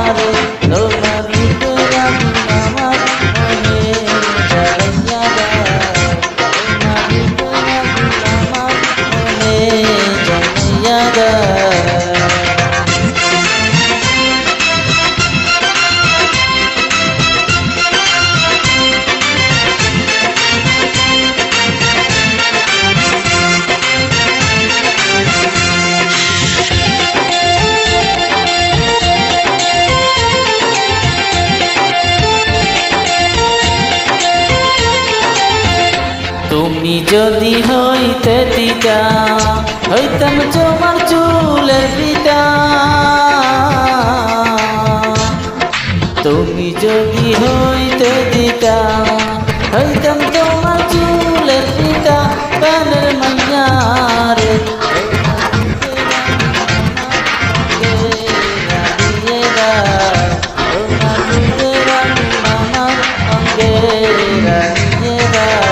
রে তোমার রূপের আগুন আমার মনে জ্বালাইয়া দাও তোমার রূপের আগুন আমার মনে জ্বালাইয়া দাও তুমি যদি হইতে দিতা হইতাম তোমার চুলের পিতা তুমি যদি হইতে দিতা হইতাম তোমার চুলের পিতা প্রাণের মাইয়া রে তোমার রূপের আগুন আমার অঙ্গে রাখিয়ে দাও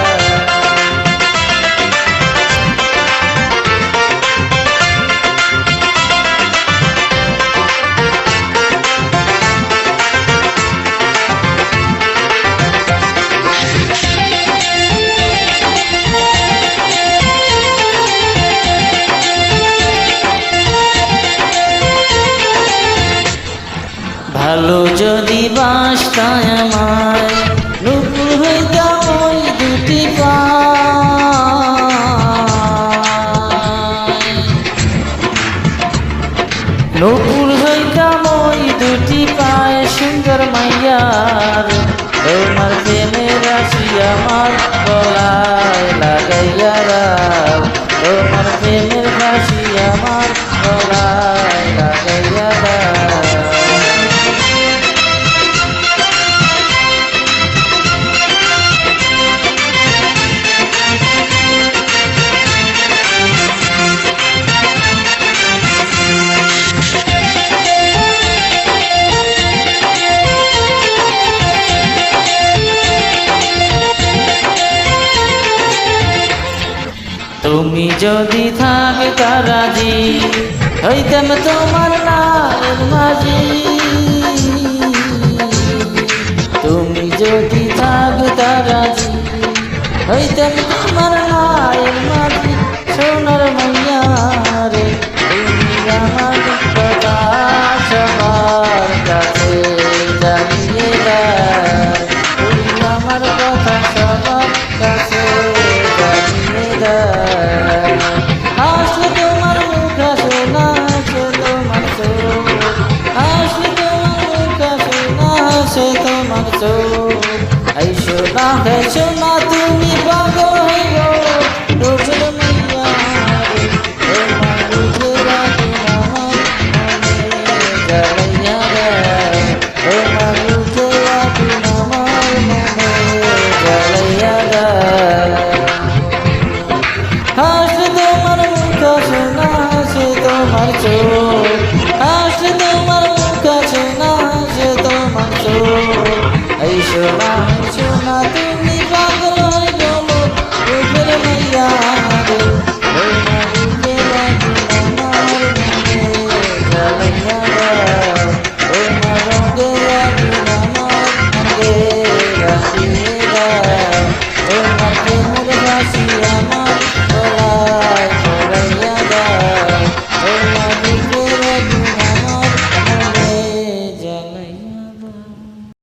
ভালো যদি বাসতায় আমায় নুপুর হইতাম ওই দুটি পায় নুপুর হইতাম ওই দুটি পায় সুন্দর মাইয়ার তোমার প্রেমের রাশি আমার গলায় লাগাইয়া দাও তোমার প্রেমের রাশি আমার গলায় লাগাইয়া দাও তুমি যদি থাকতা রাজি হইতাম তোমার নায়ের মাঝি তুমি যদি থাকতা রাজি হইতাম তোমার নায়ের মাঝি সোনার মাইয়া রে তুমি আমার কথা সবার কাছে জানিয়ে দাও তুমি আমার কথা সবার কাছে জানিয়ে দাও আসলে তোমার মুখ আসে না আসে তোমার চোখ আসলে তোমার মুখ আসে না আসে তোমার চোখ এই সোনা হে সোনা তুমি পাগল হইও রূপের মাইয়া রে তোমার রূপের আগুন আমার মনে জ্বালাইয়া দাও তোমার রূপের আগুন আমার মনে জ্বালাইয়া দাও আসলে তোমার মুখ আসে না আসে তোমার চোখ আসলে তোমার মুখ আসে না আসে তোমার চোখ এই সোনা সোনা